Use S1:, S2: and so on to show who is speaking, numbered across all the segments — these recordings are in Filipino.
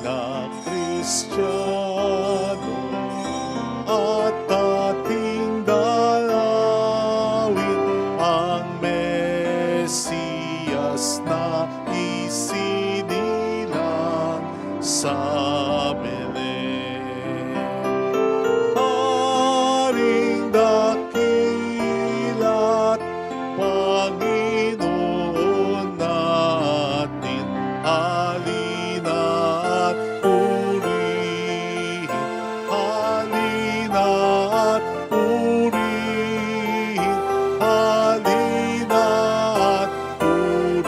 S1: na Kristiyano at ating dalawin ang Mesiyas na isinilang sa Belén. Haring dakila't Panginoon natin, halina at purihin, halina at purihin, halina at purihin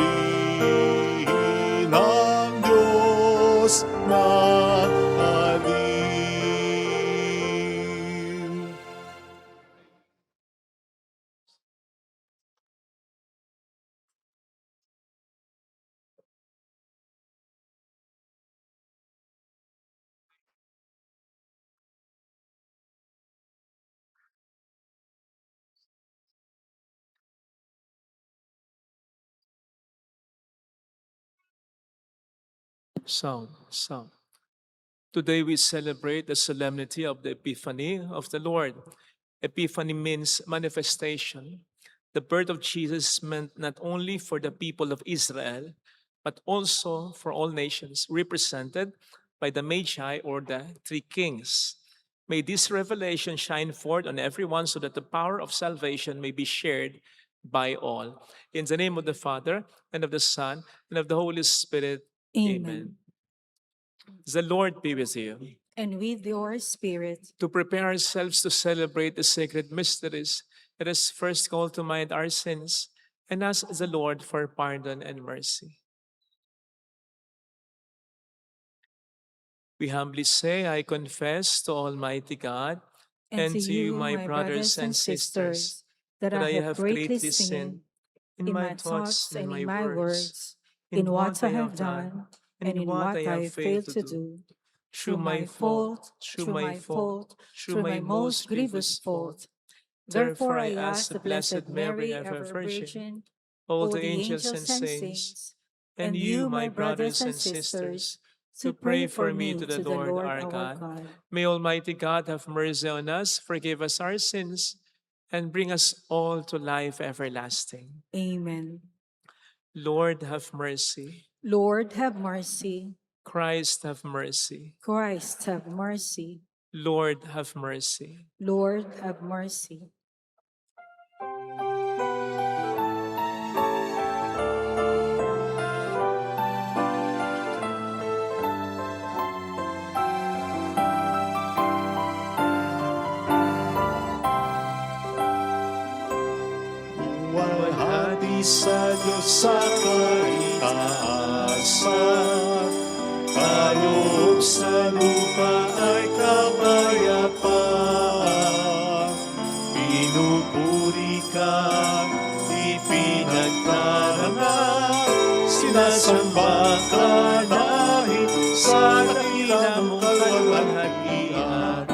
S1: ang Diyos ng halin.
S2: Sound. Today we celebrate the solemnity of the Epiphany of the Lord. Epiphany means manifestation. The birth of Jesus meant not only for the people of Israel, but also for all nations, represented by the Magi or the three kings. May this revelation shine forth on everyone so that the power of salvation may be shared by all. In the name of the Father, and of the Son, and of the Holy Spirit. Amen. The Lord be with you.
S3: And with your spirit.
S2: To prepare ourselves to celebrate the sacred mysteries, let us first call to mind our sins and ask the Lord for pardon and mercy. We humbly say, I confess to Almighty God and to you, my brothers and sisters, that I have greatly sinned in my thoughts and in my words, in what I have done and in what I have failed to do. Through my fault, through my most grievous fault. Therefore I ask the Blessed Mary, ever Virgin, all the angels and saints, and you, my brothers and sisters, to pray for me to the Lord our God. May Almighty God have mercy on us, forgive us our sins, and bring us all to life everlasting.
S3: Amen.
S2: Lord, have mercy.
S3: Lord, have mercy.
S2: Christ, have mercy.
S3: Christ, have mercy.
S2: Lord, have mercy.
S3: Lord, have mercy.
S1: Walhati sa Diyos sa kaitaasan, kaloob sa lupa ay kapayapaan. Pinupuri ka, ipinagtarangan, sinasamba ka dahil sa dakila mong kalwalhatian.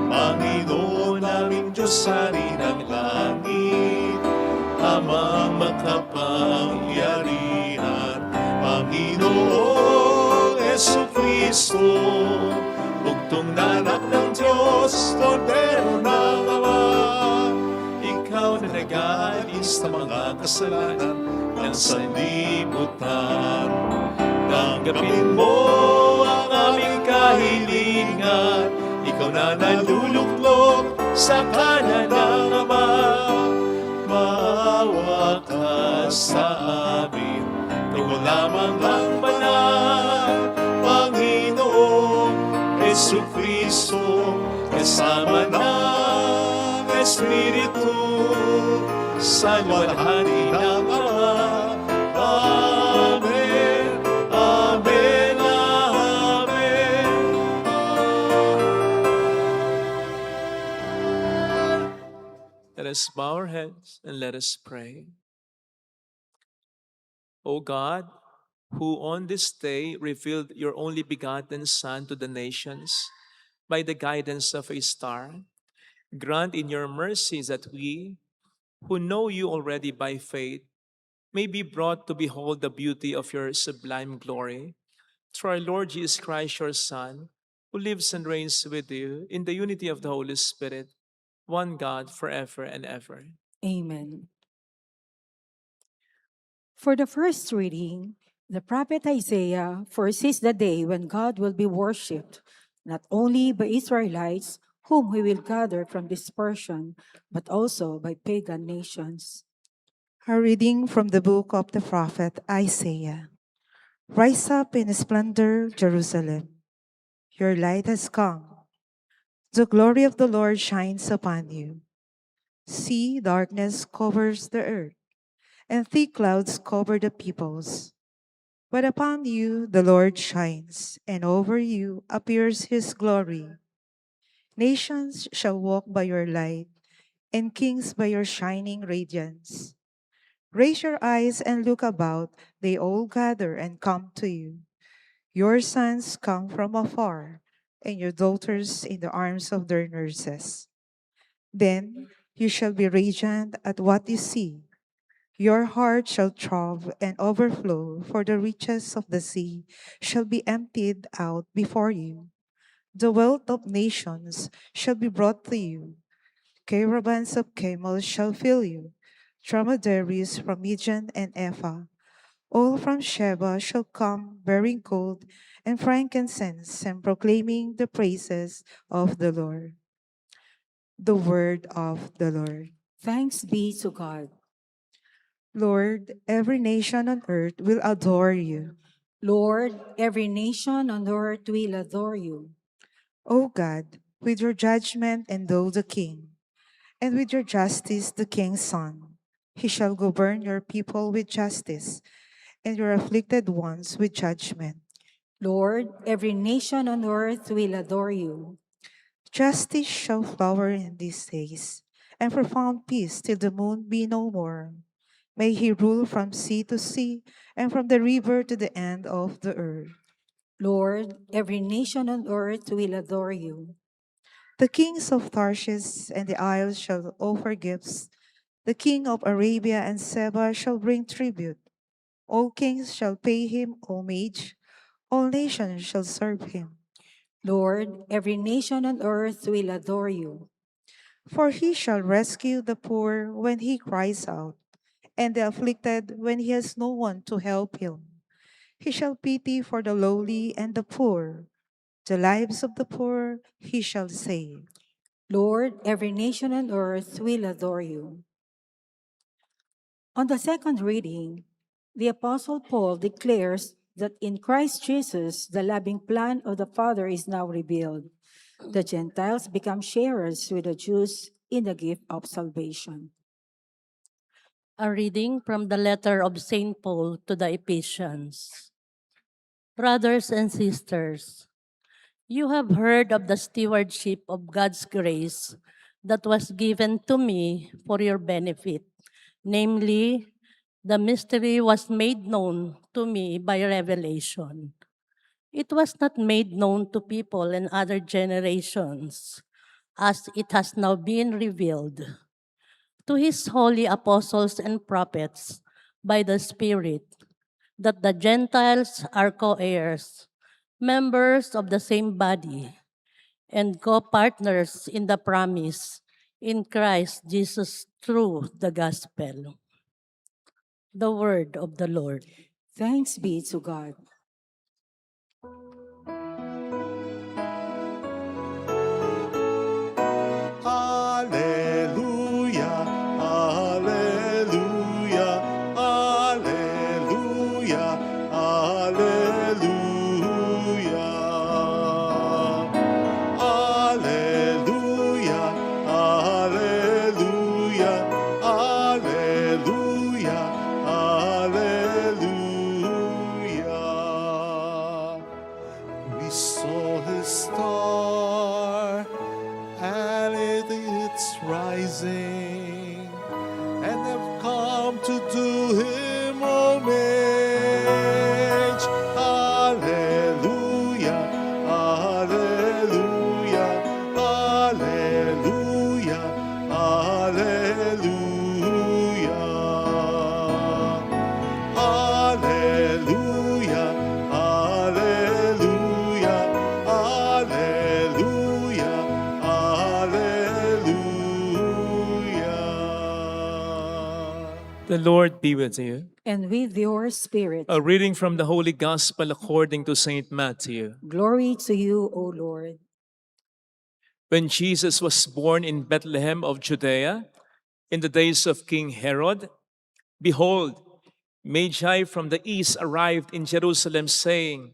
S1: Panginoon naming Diyos, Hari ng langit, Amang makapangyarihan, Panginoong Jesucristo, bugtong na anak ng Diyos, Kordero ng Ama. Ikaw na nag-aalis sa mga kasalanan ng sanlibutan. Tanggapin mo ang aming kahilingan, ikaw na naluluklok sa kanan ng Ama. Maawa ka sa amin, ikaw lamang ang banal, Panginoong Jesucristo, kasama ng Espiritu, sa walhati ng Ama. Amen, amen, amen.
S2: Let us bow our heads and let us pray. O God, who on this day revealed your only begotten Son to the nations by the guidance of a star, grant in your mercy that we, who know you already by faith, may be brought to behold the beauty of your sublime glory through our Lord Jesus Christ, your Son, who lives and reigns with you in the unity of the Holy Spirit, one God, forever and ever.
S3: Amen. For the first reading, the prophet Isaiah foresees the day when God will be worshipped, not only by Israelites, whom he will gather from dispersion, but also by pagan nations.
S4: A reading from the book of the prophet Isaiah. Rise up in splendor, Jerusalem. Your light has come. The glory of the Lord shines upon you. See, darkness covers the earth, and thick clouds cover the peoples. But upon you the Lord shines, and over you appears his glory. Nations shall walk by your light, and kings by your shining radiance. Raise your eyes and look about, they all gather and come to you. Your sons come from afar, and your daughters in the arms of their nurses. Then you shall be radiant at what you see. Your heart shall throb and overflow, for the riches of the sea shall be emptied out before you. The wealth of nations shall be brought to you. Caravans of camels shall fill you. Dromedaries from Midian and Ephah. All from Sheba shall come bearing gold and frankincense and proclaiming the praises of the Lord. The word of the Lord.
S3: Thanks be to God.
S4: Lord, every nation on earth will adore you.
S3: Lord, every nation on earth will adore you.
S4: O God, with your judgment endow the king, and with your justice the king's son. He shall govern your people with justice, and your afflicted ones with judgment.
S3: Lord, every nation on earth will adore you.
S4: Justice shall flower in these days, and profound peace till the moon be no more. May he rule from sea to sea, and from the river to the end of the earth.
S3: Lord, every nation on earth will adore you.
S4: The kings of Tarshish and the isles shall offer gifts. The king of Arabia and Seba shall bring tribute. All kings shall pay him homage. All nations shall serve him.
S3: Lord, every nation on earth will adore you.
S4: For he shall rescue the poor when he cries out, and the afflicted when he has no one to help him. He shall pity for the lowly and the poor. The lives of the poor he shall save.
S3: Lord, every nation on earth will adore you. On the second reading, the Apostle Paul declares that in Christ Jesus, the loving plan of the Father is now revealed. The Gentiles become sharers with the Jews in the gift of salvation.
S5: A reading from the letter of St. Paul to the Ephesians. Brothers and sisters, you have heard of the stewardship of God's grace that was given to me for your benefit. Namely, the mystery was made known to me by revelation. It was not made known to people in other generations, as it has now been revealed to his holy apostles and prophets by the Spirit, that the Gentiles are co-heirs, members of the same body, and co-partners in the promise in Christ Jesus through the gospel. The word of the Lord.
S3: Thanks be to God.
S1: Alleluia, alleluia, alleluia, alleluia. Alleluia, alleluia, alleluia, alleluia. We saw his star, and it's rising, and have come to do him homage. Alleluia, alleluia, alleluia, alleluia. Alleluia, alleluia.
S2: The Lord be with you.
S3: and with your spirit.
S2: A reading from the Holy Gospel according to Saint Matthew.
S3: Glory to you, O Lord.
S2: When Jesus was born in Bethlehem of Judea, in the days of King Herod, behold, Magi from the east arrived in Jerusalem, saying,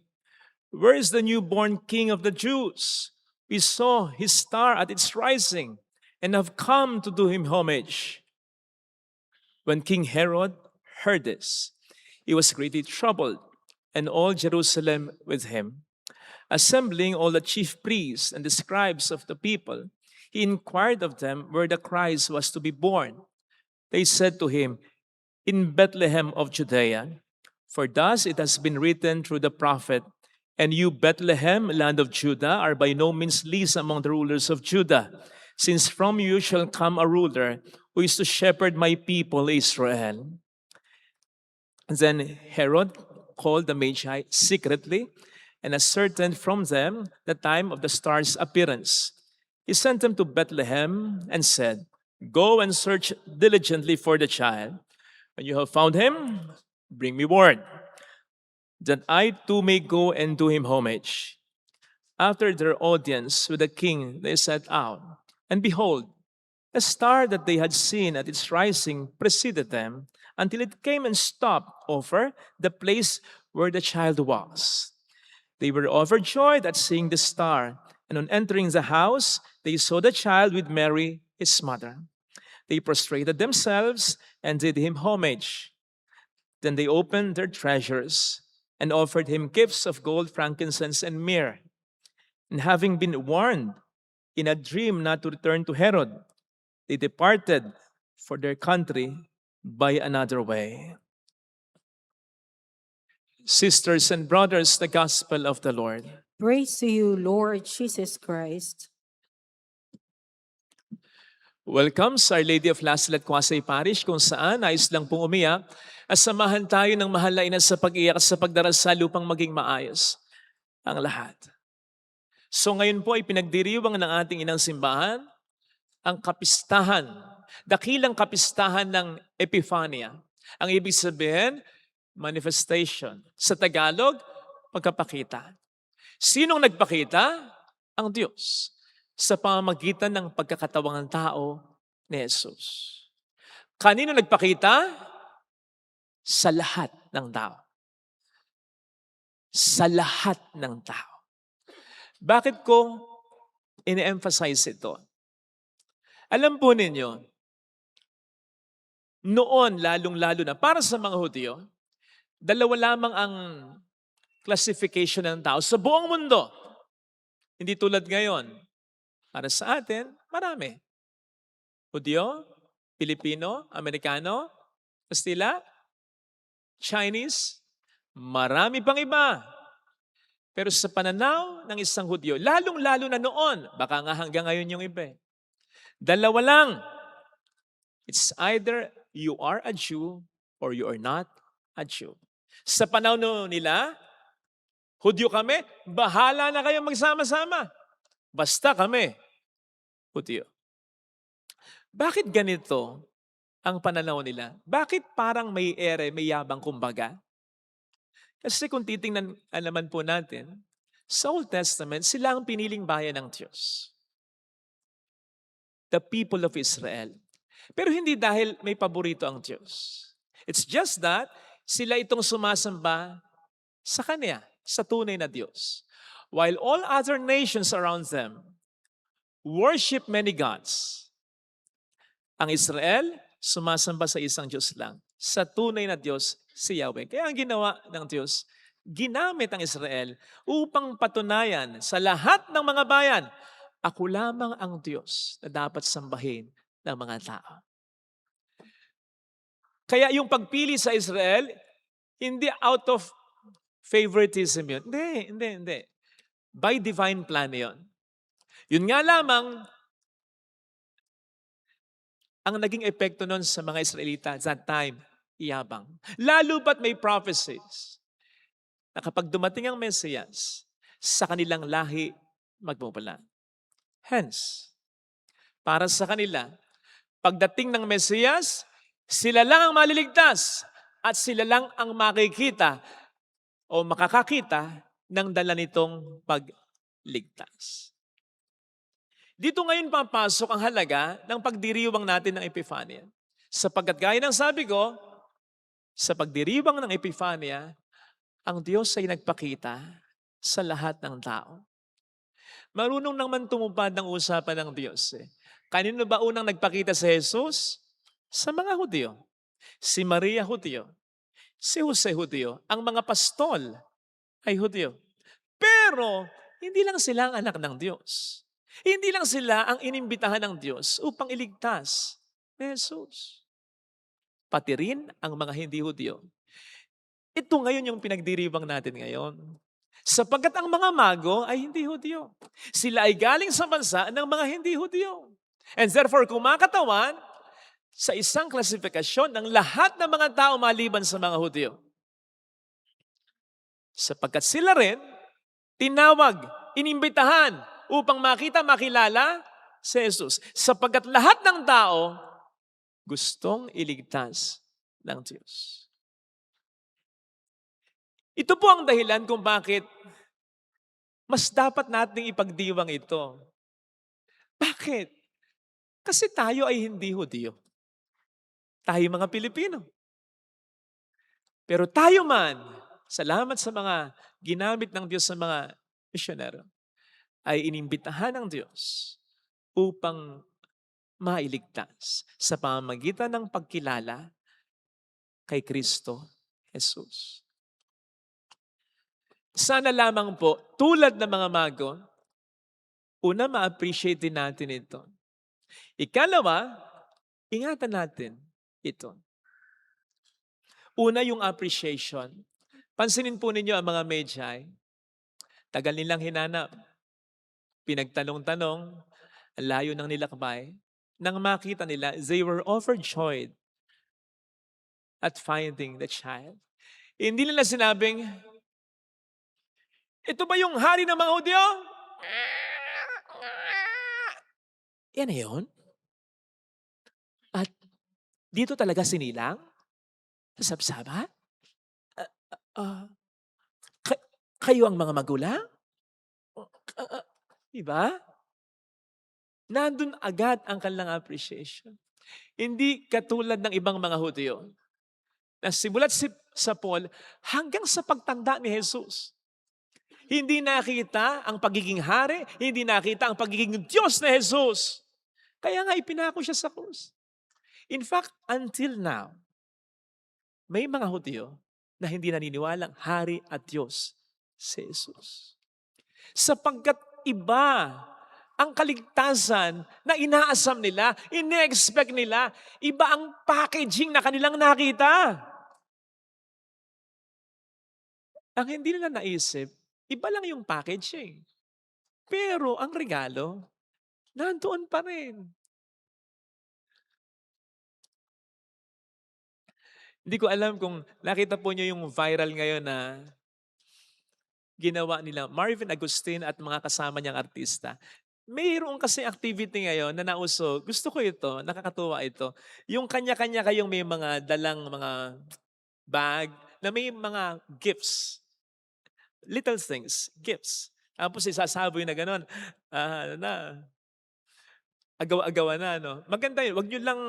S2: "Where is the newborn King of the Jews? We saw his star at its rising and have come to do him homage." When King Herod heard this, he was greatly troubled, and all Jerusalem with him. Assembling all the chief priests and the scribes of the people, he inquired of them where the Christ was to be born. They said to him, "In Bethlehem of Judea, for thus it has been written through the prophet, 'And you, Bethlehem, land of Judah, are by no means least among the rulers of Judah, since from you shall come a ruler who is to shepherd my people Israel.'" Then Herod called the Magi secretly and ascertained from them the time of the star's appearance. He sent them to Bethlehem and said, "Go and search diligently for the child. When you have found him, bring me word, that I too may go and do him homage." After their audience with the king, they set out. And behold, a star that they had seen at its rising preceded them until it came and stopped over the place where the child was. They were overjoyed at seeing the star, and on entering the house, they saw the child with Mary, his mother. They prostrated themselves and did him homage. Then they opened their treasures and offered him gifts of gold, frankincense, and myrrh. And having been warned in a dream not to return to Herod, they departed for their country by another way. Sisters and brothers, the gospel of the Lord.
S3: Praise to you, Lord Jesus Christ.
S2: Welcome sa Our Lady of Lasalle at Quasay Parish, kung saan nais lang pong umiyak at samahan tayo ng mahal na ina sa pag-iyak at sa pagdarasal upang maging maayos ang lahat. So ngayon po ay pinagdiriwang ng ating inang simbahan ang kapistahan, dakilang kapistahan ng Epifania. Ang ibig sabihin, manifestation. Sa Tagalog, pagkapakita. Sinong nagpakita? Ang Diyos. Sa pamamagitan ng pagkakatawang ng tao ni Jesus. Kanino nagpakita? Sa lahat ng tao. Sa lahat ng tao. Bakit ko ini-emphasize ito? Alam po ninyo, noon lalong-lalo na para sa mga Hudyo, dalawa lamang ang classification ng tao sa buong mundo. Hindi tulad ngayon. Para sa atin, marami. Hudyo, Pilipino, Amerikano, Kastila, Chinese, marami pang iba. Pero sa pananaw ng isang Hudyo, lalong-lalo na noon, baka nga hanggang ngayon yung iba. Dalawa lang. It's either you are a Jew or you are not a Jew. Sa panahon nila, Hudyo kami, bahala na kayo magsama-sama. Basta kami, Hudyo. Bakit ganito ang pananaw nila? Bakit parang may ere, may yabang kumbaga? Kasi kung titingnan naman po natin, sa Old Testament, sila ang piniling bayan ng Diyos. The people of Israel. Pero hindi dahil may paborito ang Diyos. It's just that sila itong sumasamba sa Kanya, sa tunay na Diyos. While all other nations around them worship many gods, ang Israel sumasamba sa isang Diyos lang. Sa tunay na Diyos, si Yahweh. Kaya ang ginawa ng Diyos, ginamit ang Israel upang patunayan sa lahat ng mga bayan, ako lamang ang Diyos na dapat sambahin ng mga tao. Kaya yung pagpili sa Israel, hindi out of favoritism yun. Hindi. By divine plan yun. Yun nga lamang, ang naging epekto nun sa mga Israelita at that time, iyabang. Lalo ba't may prophecies na kapag dumating ang Mesiyas, sa kanilang lahi magmumula. Hence, para sa kanila, pagdating ng Mesiyas, Sila lang ang maliligtas at sila lang ang makikita o makakakita ng dala nitong pagligtas. Dito ngayon papasok ang halaga ng pagdiriwang natin ng Epifania. Sapagkat gaya ng sabi ko, sa pagdiriwang ng Epifania, ang Diyos ay nagpakita sa lahat ng tao. Marunong naman tumupad ng usapan ng Diyos. Kanino ba unang nagpakita si Jesus? Sa mga Hudyo. Si Maria Hudyo. Si Jose Hudyo. Ang mga pastol ay Hudyo. Pero, hindi lang sila ang anak ng Diyos. Hindi lang sila ang inimbitahan ng Diyos upang iligtas ni Jesus. Pati rin ang mga hindi Hudyo. Ito ngayon yung pinagdiriwang natin ngayon. Sapagkat ang mga mago ay hindi Hudyo. Sila ay galing sa bansa ng mga hindi Hudyo. And therefore, kumakatawan sa isang klasifikasyon ng lahat ng mga tao maliban sa mga Hudyo. Sapagkat sila rin, tinawag, inimbitahan upang makita, makilala si Jesus. Sapagkat lahat ng tao gustong iligtas ng Diyos. Ito po ang dahilan kung bakit mas dapat nating ipagdiwang ito. Bakit? Kasi tayo ay hindi Hudyo. Tayo mga Pilipino. Pero tayo man, salamat sa mga ginamit ng Diyos sa mga misyonero, ay inimbitahan ng Diyos upang mailigtas sa pamamagitan ng pagkilala kay Kristo Jesus. Sana lamang po, tulad ng mga mago, una, ma-appreciate din natin ito. Ikalawa, ingatan natin ito. Una, yung appreciation. Pansinin po ninyo ang mga Magi. Tagal nilang hinanap. Pinagtanong-tanong, ang layo ng nilakbay. Nang makita nila, they were overjoyed at finding the child. Hindi nila sinabing, ito ba yung hari ng mga Hudyo? Yan na yun. At dito talaga sinilang? Sa sabsabat? Kayo ang mga magulang? Diba? Nandun agad ang kanilang appreciation. Hindi katulad ng ibang mga Hudyo na simulat sa Paul hanggang sa pagtanda ni Jesus. Hindi nakita ang pagiging hari, hindi nakita ang pagiging Diyos na Jesus. Kaya nga ipinako siya sa krus. In fact, until now, may mga Hudyo na hindi naniniwalang hari at Diyos si Jesus. Sapagkat iba ang kaligtasan na inaasam nila, ine-expect nila, iba ang packaging na kanilang nakita. Ang hindi nila naisip, iba lang yung packaging. Pero ang regalo, nandoon pa rin. Hindi ko alam kung nakita po niyo yung viral ngayon na ginawa nila Marvin Agustin at mga kasama niyang artista. Mayroon kasi activity ngayon na nauso. Gusto ko ito, nakakatuwa ito. Yung kanya-kanya kayong may mga dalang mga bag na may mga gifts. Little things, gifts. Tapos isasaboy na gano'n. Agaw-agawa na, no? Maganda yun. Huwag nyo lang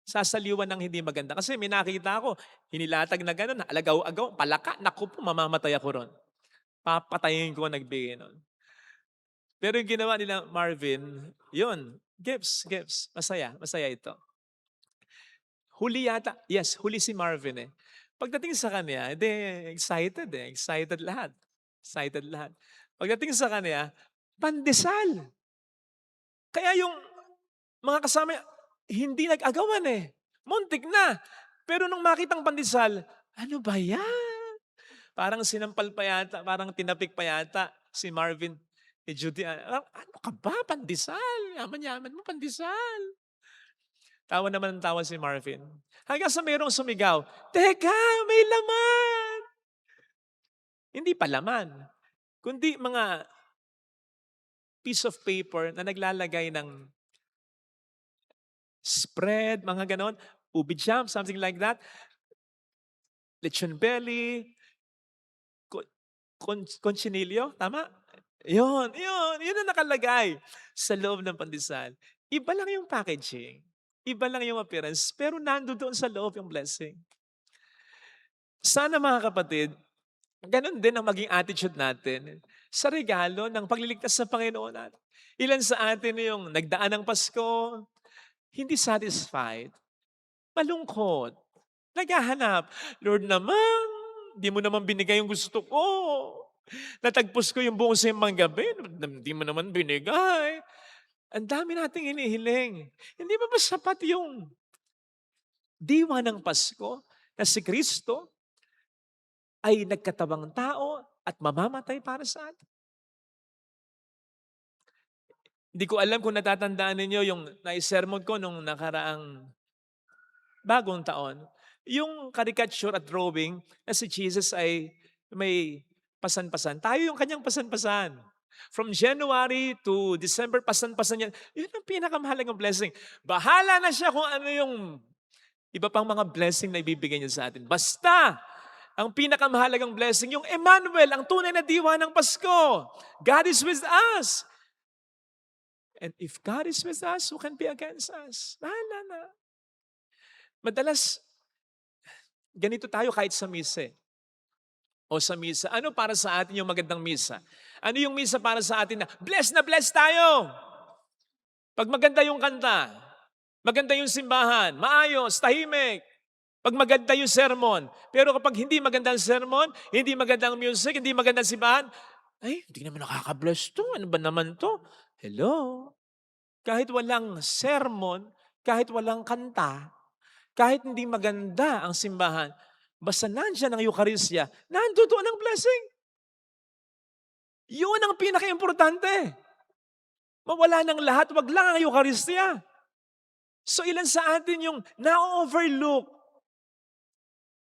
S2: sasaliwan ng hindi maganda. Kasi may nakita ako, hinilatag na gano'n, alagaw-agaw, palaka. Naku po, mamamatay ako ron. Papatayin ko ang nagbigay nun. Pero yung ginawa nila Marvin, yun, gifts. Masaya ito. Huli yata, yes, huli si Marvin eh. Pagdating sa kanya, excited lahat. Pagdating sa kanya, pandesal. Kaya yung mga kasama, hindi nag-agawan eh. Muntik na. Pero nung makitang pandesal, ano ba yan? Parang sinampal pa yata, parang tinapik pa yata si Marvin ni Judy. Ano ka ba? Pandesal. Yaman-yaman mo, pandesal. Tawa naman ng tawa si Marvin. Hanggang sa mayroong sumigaw, teka, may laman! Hindi pa laman, kundi mga piece of paper na naglalagay ng spread, mga ganon. ubi jam, something like that. Lechon belly, conchinillo, tama? Yun ang nakalagay sa loob ng pandesal. Iba lang yung packaging, iba lang yung appearance, pero nandoon sa loob yung blessing. Sana mga kapatid, ganun din ang maging attitude natin sa regalo ng pagliligtas sa Panginoon natin. Ilan sa atin yung nagdaan ng Pasko, hindi satisfied, malungkot, naghahanap. Lord naman, di mo naman binigay yung gusto ko. Natagpos ko yung buong simbang gabi, di mo naman binigay. Ang dami nating inihiling. Hindi ba sapat yung diwa ng Pasko na si Kristo ay nagkatabang tao at mamamatay para sa atin? Hindi ko alam kung natatandaan ninyo yung naisermon ko nung nakaraang bagong taon. Yung caricature at drawing na si Jesus ay may pasan-pasan. Tayo yung kanyang pasan-pasan. From January to December, pasan-pasan yan. Yun ang pinakamahalagang blessing. Bahala na siya kung ano yung iba pang mga blessing na ibibigay niya sa atin. Basta, ang pinakamahalagang blessing, yung Emmanuel, ang tunay na diwa ng Pasko. God is with us. And if God is with us, who can be against us? Bahala na. Madalas, ganito tayo kahit sa misa. O sa misa. Ano para sa atin yung magandang misa? Ano yung misa para sa atin na bless tayo? Pag maganda yung kanta, maganda yung simbahan, maayos, tahimik. Pag maganda yung sermon. Pero kapag hindi maganda ang sermon, hindi maganda ang music, hindi maganda ang simbahan, ay, hindi naman nakaka-bless to. Ano ba naman to? Hello? Kahit walang sermon, kahit walang kanta, kahit hindi maganda ang simbahan, basta nandiyan ang Eucharistia, nandoon ang blessing. Yun ang pinaka-importante. Mawala ng lahat, wag lang ang Eucharistia. So ilan sa atin yung na-overlook?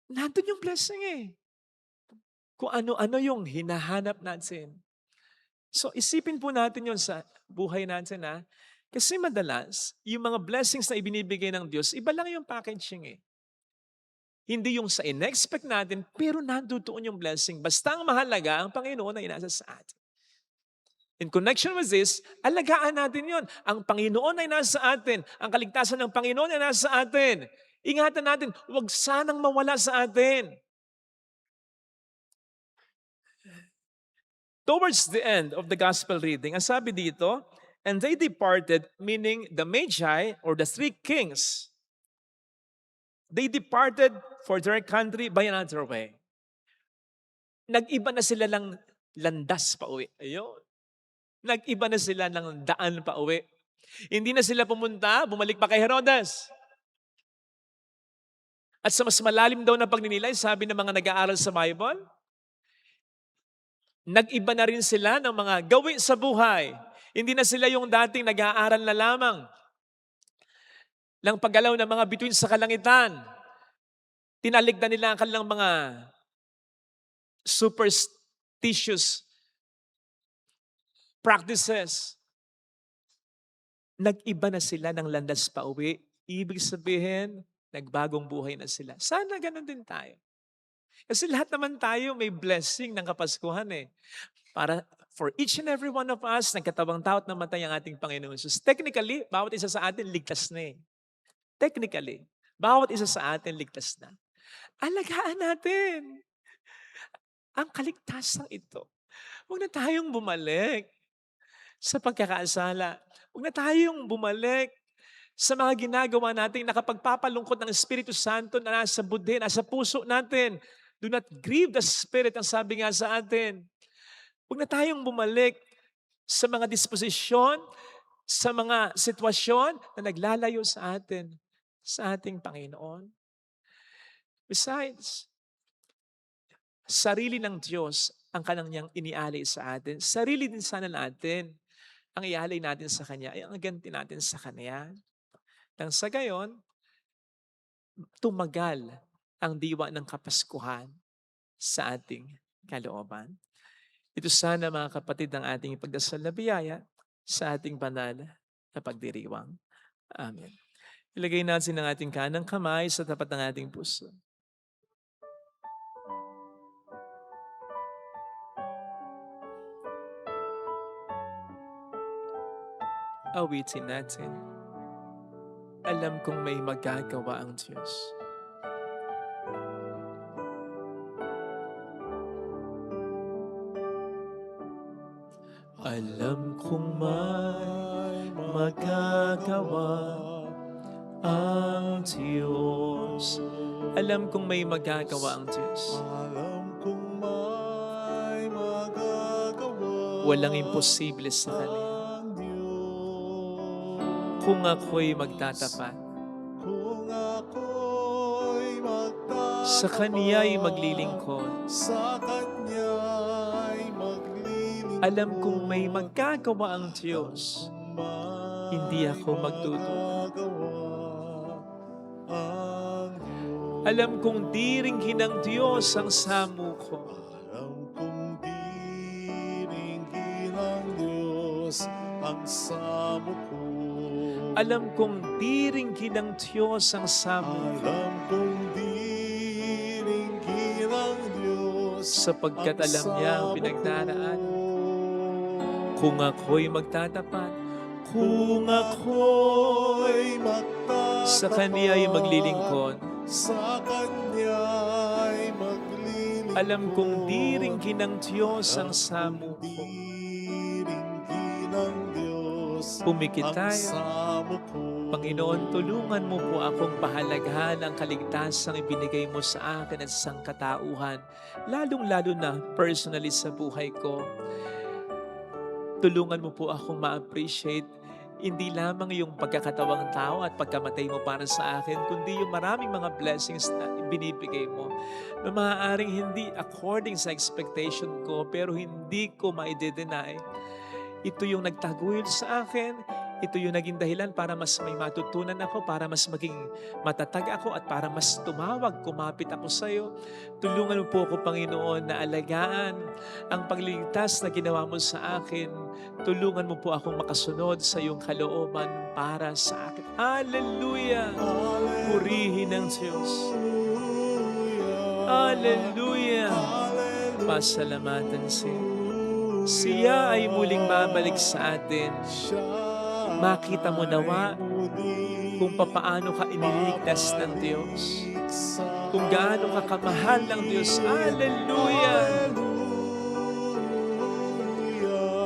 S2: Nandun yung blessing eh. Kung ano-ano yung hinahanap natin. So isipin po natin yun sa buhay natin ha. Kasi madalas, yung mga blessings na ibinibigay ng Diyos, iba lang yung packaging eh. Hindi yung sa in-expect natin, pero nandoon yung blessing. Basta ang mahalaga, ang Panginoon ay nasa sa atin. In connection with this, alagaan natin yon. Ang Panginoon ay nasa atin. Ang kaligtasan ng Panginoon ay nasa atin. Ingatan natin, huwag sanang mawala sa atin. Towards the end of the gospel reading, ang sabi dito, and they departed, meaning the Magi or the three kings, they departed for their country by another way. Nag-iba na sila ng landas pa uwi. Ayun. Nag-iba na sila ng daan pa uwi. Hindi na sila pumunta, bumalik pa kay Herodes. At sa mas malalim daw na pagninilay, sabi ng mga nag-aaral sa Bible, nag-iba na rin sila ng mga gawi sa buhay. Hindi na sila yung dating nag-aaral na lamang ng paggalaw ng mga bituin sa kalangitan. Tinaligdan nila ang kanilang mga superstitious practices. Nag-iba na sila ng landas pa uwi. Ibig sabihin, nagbagong buhay na sila. Sana ganun din tayo. Kasi lahat naman tayo may blessing ng Kapaskuhan eh. Para for each and every one of us, nagkatabang tao at namatay ang ating Panginoon Jesus. Technically, bawat isa sa atin ligtas na eh. Technically, bawat isa sa atin ligtas na. Alagaan natin ang kaligtasan ito. Huwag na tayong bumalik sa pagkakasala. Huwag na tayong bumalik sa mga ginagawa natin na nakapagpapalungkot ng Espiritu Santo na nasa budhe, nasa puso natin. Do not grieve the Spirit, ang sabi nga sa atin. Huwag na tayong bumalik sa mga disposisyon, sa mga sitwasyon na naglalayo sa atin, sa ating Panginoon. Besides, sarili ng Diyos ang kanyang inialay sa atin. Sarili din sana natin ang ialay natin sa Kanya, ay ang ganti natin sa Kanya. Nang sa gayon, tumagal ang diwa ng Kapaskuhan sa ating kalooban. Ito sana mga kapatid ang ating ipagdasal na biyaya sa ating banal na pagdiriwang. Amen. Ilagay natin ang ating kanang kamay sa tapat ng ating puso. Awitin natin. Alam kong may magagawa ang Diyos. Alam kong may magagawa ang Diyos. Alam kong may magagawa ang Diyos.
S1: Alam kong may magagawa
S2: Walang imposible sa Kanya.
S1: ang Diyos.
S2: Kung ako'y magtatapat,
S1: Kung ako'y magtatapat
S2: sa Kaniya'y maglilingkod.
S1: sa Kanya'y maglilingkod.
S2: Alam kong may magagawa ang Diyos. Hindi ako magdududa. Alam kong diringhin ng Diyos ang samo ko.
S1: Alam kong diringgin ng Diyos ang samo ko.
S2: Alam kong diringhin ng Diyos ang samo ko.
S1: Alam kong diringgin ng Diyos
S2: Sapagkat
S1: ang
S2: alam niya ang
S1: samo
S2: pinagdaraan.
S1: ko.
S2: Kung ako'y magtatapat,
S1: Kung ako'y magtatapat
S2: sa Kaniya'y maglilingkod.
S1: sa Kanya'y maglilingkod.
S2: Alam kong diringhin ng Diyos ang samo ko.
S1: Diringgin ng Diyos
S2: Pumikit
S1: ang
S2: tayo.
S1: samo ko.
S2: Panginoon, tulungan mo po akong pahalagahan ang kaligtasang ibinigay mo sa akin at sa sangkatauhan, lalong-lalo na personally sa buhay ko. Tulungan mo po akong ma-appreciate hindi lamang yung pagkakatawang tao at pagkamatay mo para sa akin, kundi yung maraming mga blessings na binibigay mo na maaaring hindi according sa expectation ko, pero hindi ko ma-deny. Ito yung nagtaguyod sa akin. Ito yung naging dahilan para mas may matutunan ako, para mas maging matatag ako at para mas tumawag, kumapit ako sa iyo. Tulungan mo po ako, Panginoon, na alagaan ang pagliligtas na ginawa mo sa akin. Tulungan mo po akong makasunod sa iyong kalooban para sa akin. Hallelujah! Purihin ng Diyos. Hallelujah! Pasalamatan siya. Siya ay muling babalik sa atin. Makita mo nawa kung papaano ka iniligtas ng Diyos. Kung gaano ka kamahal ng Diyos. Hallelujah!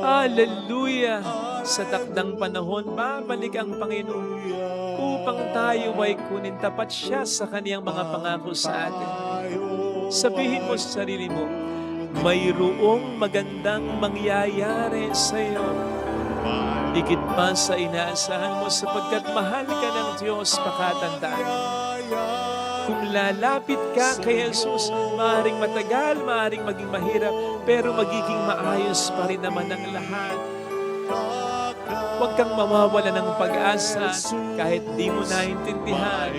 S2: Hallelujah! Sa takdang panahon, babalik ang Panginoon upang tayo ay kunin tapat siya sa kaniyang mga pangako sa atin. Sabihin mo sa sarili mo, mayroong magandang mangyayari sa iyo. Higit pa sa inaasahan mo sapagkat mahal ka ng Diyos, pakatandaan. Kung lalapit ka kay Jesus, maaaring matagal, maaaring maging mahirap, pero magiging maayos pa rin naman ang lahat. Huwag kang mawawala ng pag-asa kahit di mo naintindihan.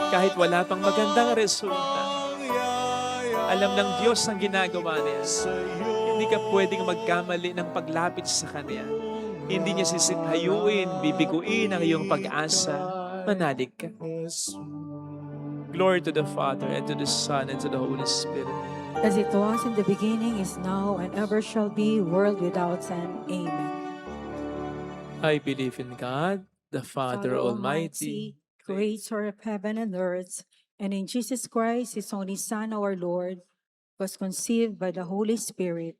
S2: Kahit wala pang magandang resulta. Alam ng Diyos ang ginagawa niya. Hindi ka pwedeng magkamali ng paglapit sa Kanya. Hindi niya sisipayuin, bibiguin ang iyong pag-asa. Manalig ka. Glory to the Father, and to the Son, and to the Holy Spirit.
S3: As it was in the beginning, is now, and ever shall be, world without end. Amen.
S2: I believe in God, the Father Almighty,
S3: Creator of heaven and earth, and in Jesus Christ, His only Son, our Lord, was conceived by the Holy Spirit,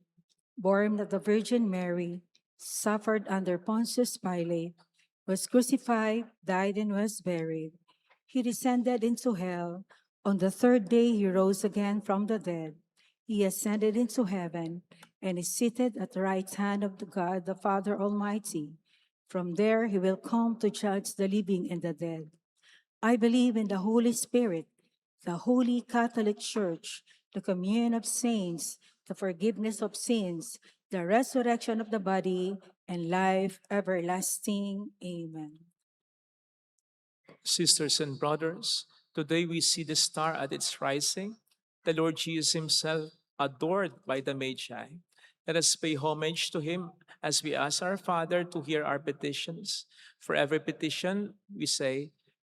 S3: born of the Virgin Mary, suffered under Pontius Pilate, was crucified, died, and was buried. He descended into hell. On the third day, He rose again from the dead. He ascended into heaven and is seated at the right hand of the God, the Father Almighty. From there, He will come to judge the living and the dead. I believe in the Holy Spirit, the Holy Catholic Church, the communion of saints, the forgiveness of sins, the resurrection of the body, and life everlasting. Amen.
S2: sisters and brothers, today we see the star at its rising, the Lord Jesus Himself adored by the Magi. Let us pay homage to Him as we ask our Father to hear our petitions. For every petition, we say,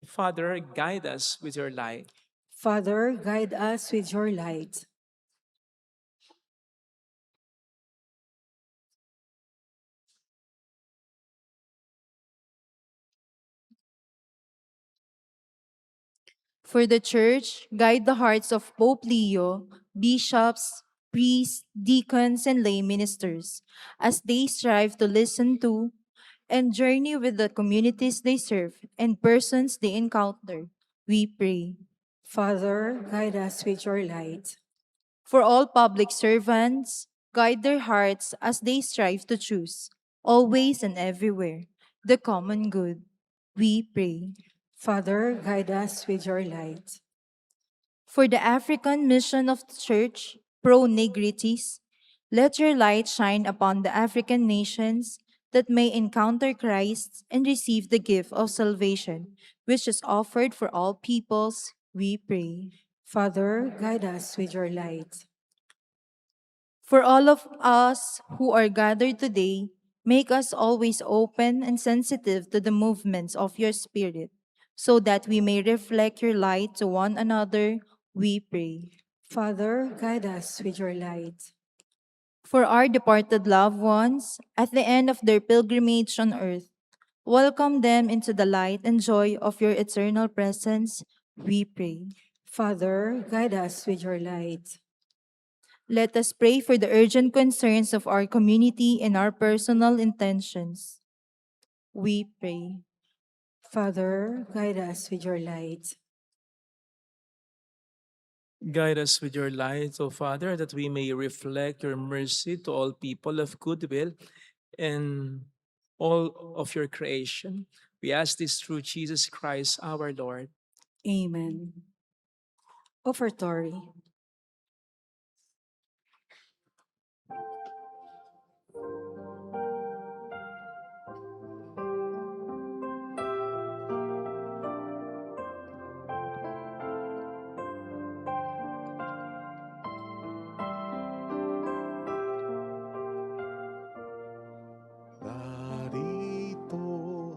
S2: Father, guide us with your light.
S3: Father, guide us with your light.
S6: For the Church, guide the hearts of Pope Leo, bishops, priests, deacons, and lay ministers as they strive to listen to and journey with the communities they serve and persons they encounter. We pray.
S3: Father, guide us with your light.
S6: For all public servants, guide their hearts as they strive to choose, always and everywhere, the common good. We pray.
S3: Father, guide us with your light.
S6: For the African mission of the Church, Pro Negritis, let your light shine upon the African nations that may encounter Christ and receive the gift of salvation, which is offered for all peoples. We pray.
S3: Father, guide us with your light.
S6: For all of us who are gathered today, make us always open and sensitive to the movements of your Spirit, so that we may reflect your light to one another. We pray.
S3: Father, guide us with your light.
S6: For our departed loved ones, at the end of their pilgrimage on earth, welcome them into the light and joy of your eternal presence. We pray.
S3: Father, guide us with your light.
S6: Let us pray for the urgent concerns of our community and our personal intentions. We pray.
S3: Father, guide us with your light.
S2: Guide us with your light, O Father, that we may reflect your mercy to all people of goodwill and all of your creation. We ask this through Jesus Christ our Lord.
S3: Amen. Offertory.
S1: Narito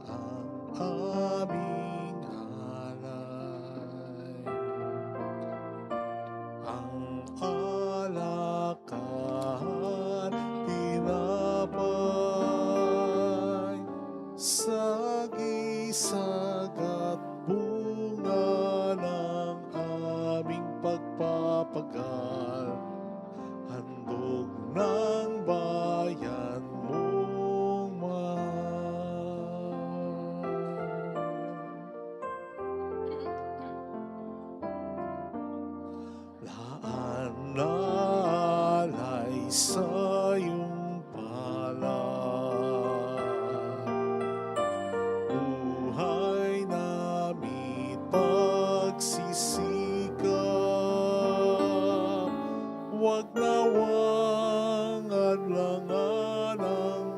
S1: ang aming alay, ang alak at tinapay, sagisag at bunga ng aming pagpapagal, handog ng bayan mong mahal. Laan na alay sa iyong palad, buhay namin pagsisikap, wag nawang adlangan ang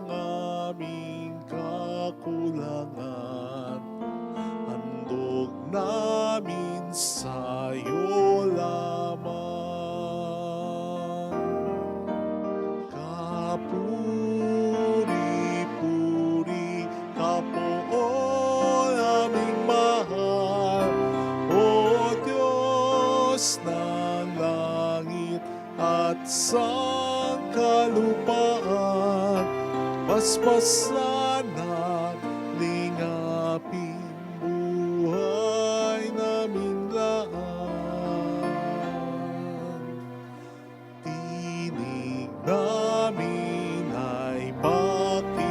S1: aming kakulangan, handog namin sa'yo lamang. Kapuri-puri ka po aming mahal, O Diyos ng langit at sangkalupaan, basbasan at lingapin buhay naming laan. Tinig namin ay pakinggan.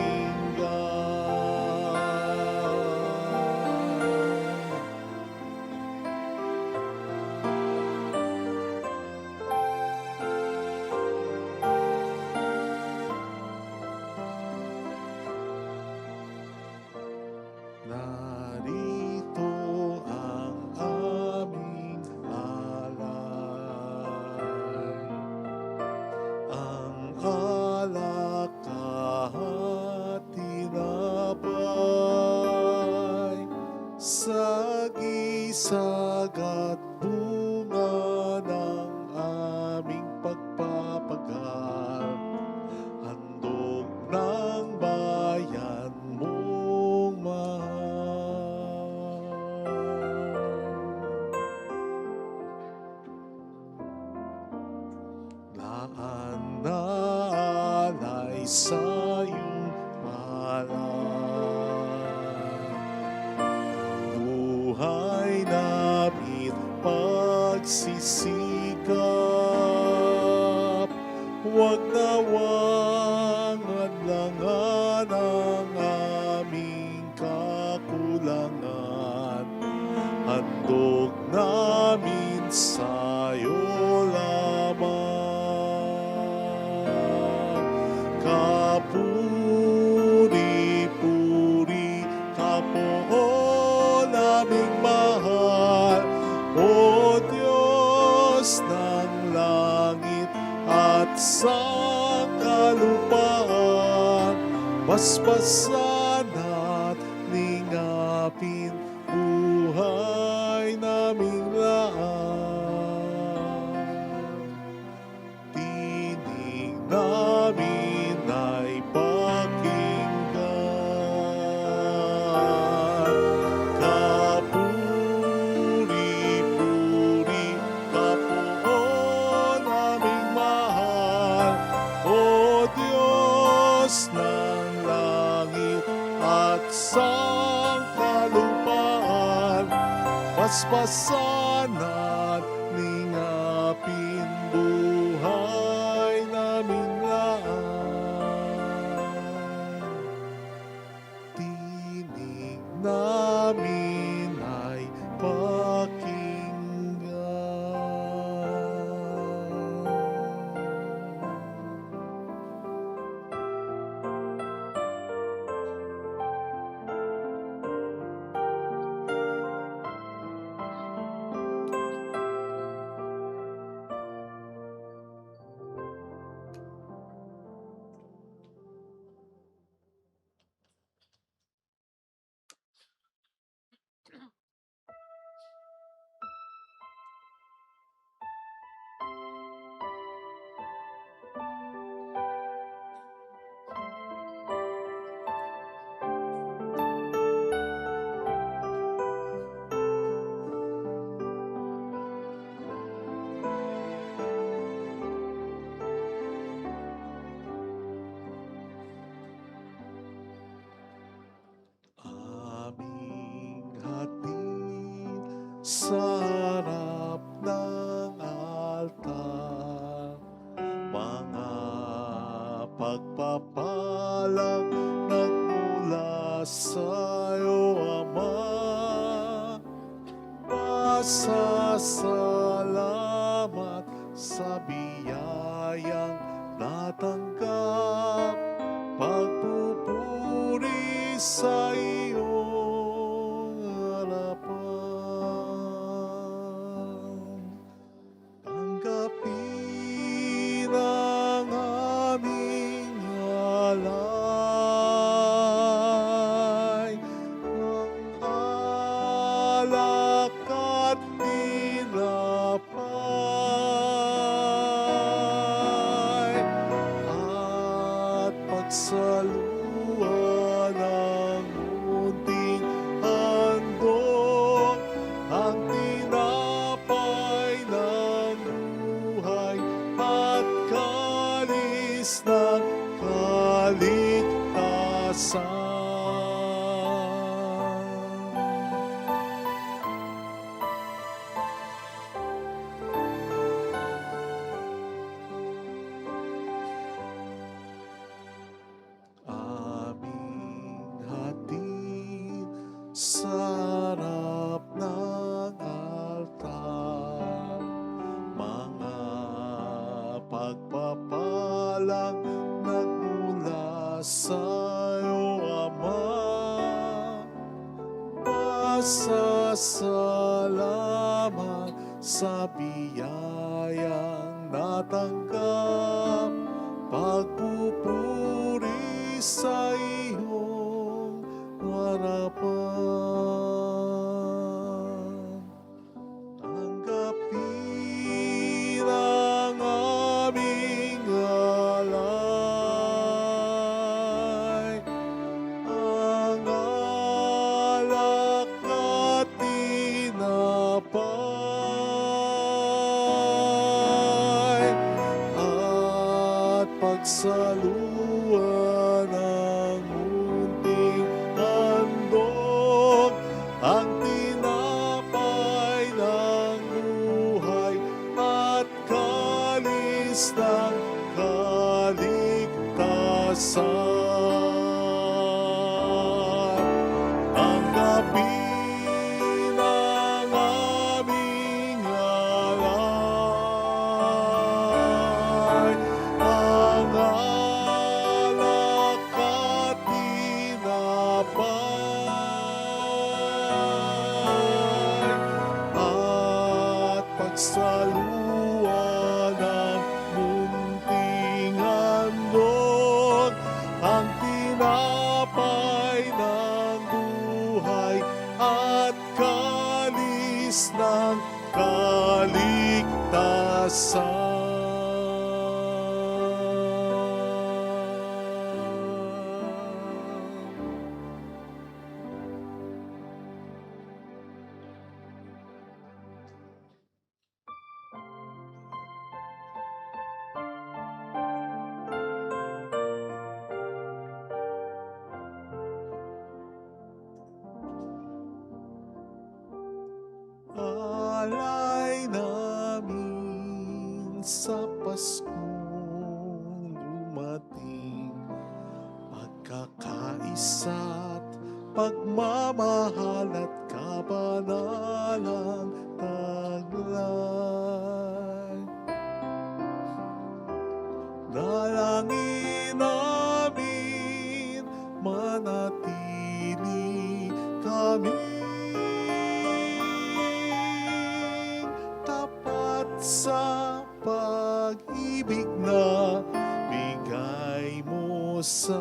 S1: Narito ang aming alay, ang alak at tinapay, sagisag at bunga ng aming pagpapagal, handog na sayong palad. Buhay namin pagsisikap, huwag nawang adlangan ang aming kakulangan. Handog namin sa'yo lamang. Kapuri-puri ka po naming mahal, O Diyos ng langit at sa kalupaan. Basbasan at lingapin buhay naming lahat. Tinig namin ay pakinggan. Kapuri-puri ka po naming mahal, O Diyos ng langit at sa kalupaan. Basbasan at lingapin buhay naming lahat. Tinig namin ay pakinggan. Aming hatid sa harap ng altar, mga pagpapalang nagmula sa'yo, Ama. Pasasalamat sa biyayang natanggap, pagpupuri sa iyong harapan. Tanggapin ang aming alay, ang alak at tinapay, at pagsaluhan ng munting handog, ang tinapay ng buhay at kalis ng kaligtasan. Aming hatid sa harap ng altar, mga pagpapalang nagmula sa'yo, Ama. Pasasalamat sa biyayang natanggap, pagpupuri sa iyong harapan. Tanggapin ang aming alay, ang alak at tinapay, at pagsaluhan Tanggapin ang aming alay, ang alak at tinapay, at pagsaluan ng munting handog, ang tinapay ng buhay at kalis ng kaligtasan. Alay namin sa Paskong dumating, pagkakaisa't pagmamahal at kabanalang taglay. Dalangin namin manatili kami tapat sa pag-ibig na bigay mo sa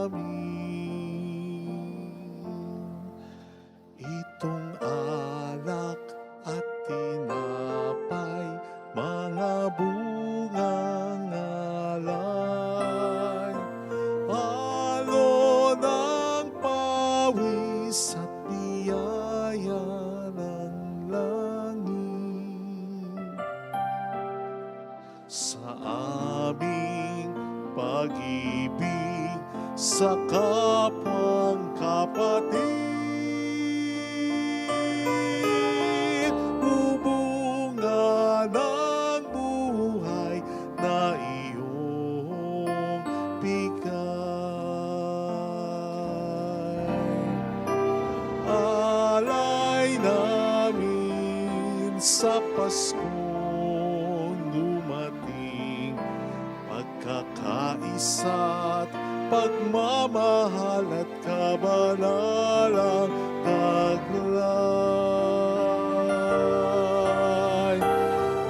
S1: amin. Itong alak at tinapay, mga bungang alay, halo ng pawis at biyaya ng langit. Sa aming pag-ibig sa kapwang kapatid, bubunga ng buhay na iyong bigay. Alay namin sa Paskong dumating, pagkakaisa't pagmamahal at kabanalang taglay.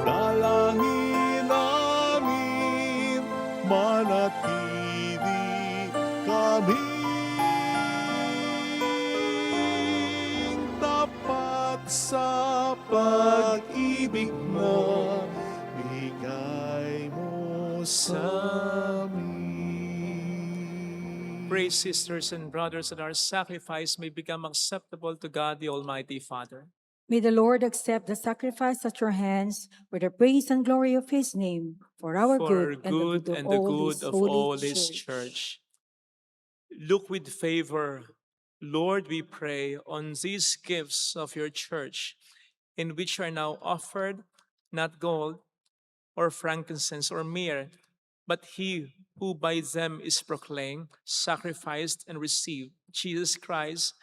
S1: Dalangin namin manatili kami tapat sa pag-ibig na bigay mo sa amin.
S2: Pray, sisters and brothers, that our sacrifice may become acceptable to God, the Almighty Father.
S3: May the Lord accept the sacrifice at your hands for the praise and glory of his name, for our good and the good
S2: and
S3: of
S2: the
S3: all
S2: good
S3: his
S2: of
S3: holy
S2: all His
S3: church.
S2: church. Look with favor, Lord, we pray, on these gifts of your church, in which are now offered not gold or frankincense or myrrh, but he who by them is proclaimed, sacrificed, and received, Jesus Christ,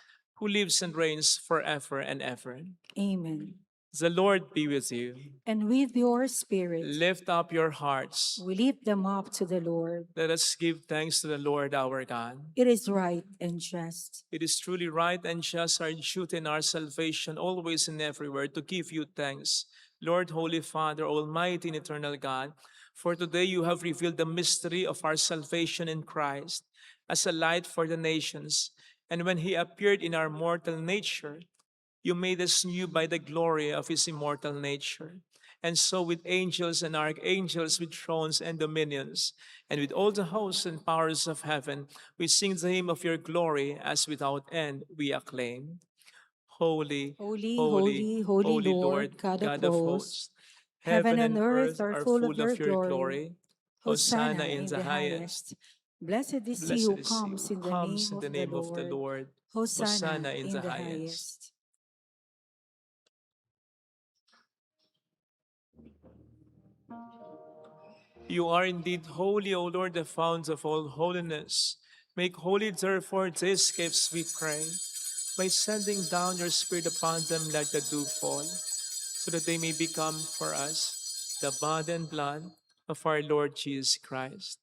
S2: who lives and reigns forever and ever.
S3: Amen.
S2: The Lord be with you.
S3: And with your spirit,
S2: Lift up your hearts.
S3: we lift them up to the Lord.
S2: Let us give thanks to the Lord our God.
S3: It is right and just.
S2: It is truly right and just, our duty and our salvation, always and everywhere, to give you thanks, Lord, Holy Father, Almighty and eternal God. For today you have revealed the mystery of our salvation in Christ as a light for the nations. And when he appeared in our mortal nature, you made us new by the glory of his immortal nature. And so with angels and archangels, with thrones and dominions, and with all the hosts and powers of heaven, we sing the hymn of your glory, as without end we acclaim. Holy,
S3: Holy,
S2: holy,
S3: holy, holy
S2: holy
S3: Lord,
S2: Lord,
S3: God of hosts,
S2: Heaven
S3: heaven and
S2: earth
S3: earth are full of your
S2: your
S3: glory. Hosanna in the highest. Blessed is he who comes in the name
S2: in
S3: of
S2: the
S3: the
S2: name of the
S3: Lord.
S2: Lord.
S3: Hosanna in the highest.
S2: You are indeed holy, O Lord, the fount of all holiness. Make holy, therefore, these gifts, we pray, by sending down your Spirit upon them like the dewfall, so that they may become for us the body and blood of our Lord Jesus Christ.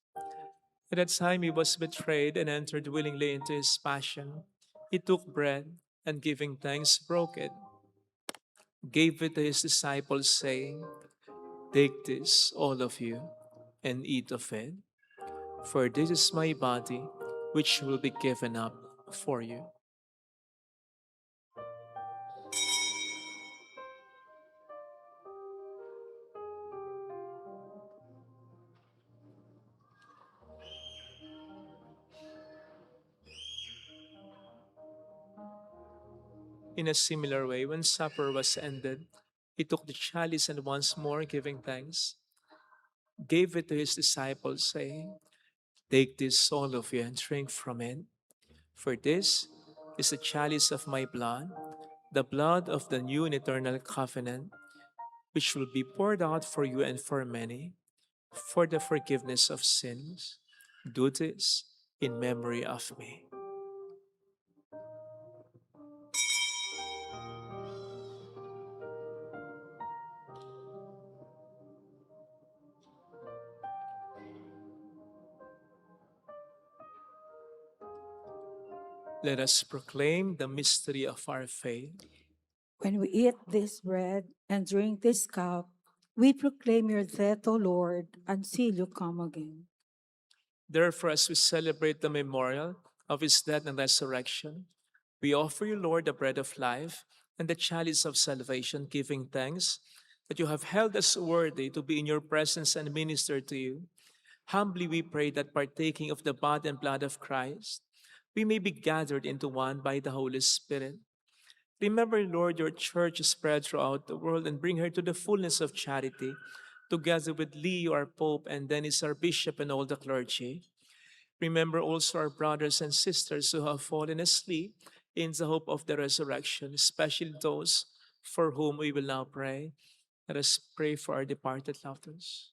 S2: At that time he was betrayed and entered willingly into his passion. He took bread and giving thanks, broke it, gave it to his disciples, saying, "Take this, all of you, and eat of it, for this is my body, which will be given up for you." In a similar way, when supper was ended, he took the chalice and once more giving thanks, gave it to his disciples, saying, "Take this, all of you, and drink from it. For this is the chalice of my blood, the blood of the new and eternal covenant, which will be poured out for you and for many for the forgiveness of sins. Do this in memory of me." Let us proclaim the mystery of our faith.
S3: When we eat this bread and drink this cup, we proclaim your death, O Lord, until you come again.
S2: Therefore, as we celebrate the memorial of his death and resurrection, we offer you, Lord, the bread of life and the chalice of salvation, giving thanks that you have held us worthy to be in your presence and minister to you. Humbly we pray that partaking of the body and blood of Christ, we may be gathered into one by the Holy Spirit. Remember, Lord, your church spread throughout the world and bring her to the fullness of charity, together with Leo, our Pope, and Dennis, our Bishop, and all the clergy. Remember also our brothers and sisters who have fallen asleep in the hope of the resurrection, especially those for whom we will now pray. Let us pray for our departed loved ones.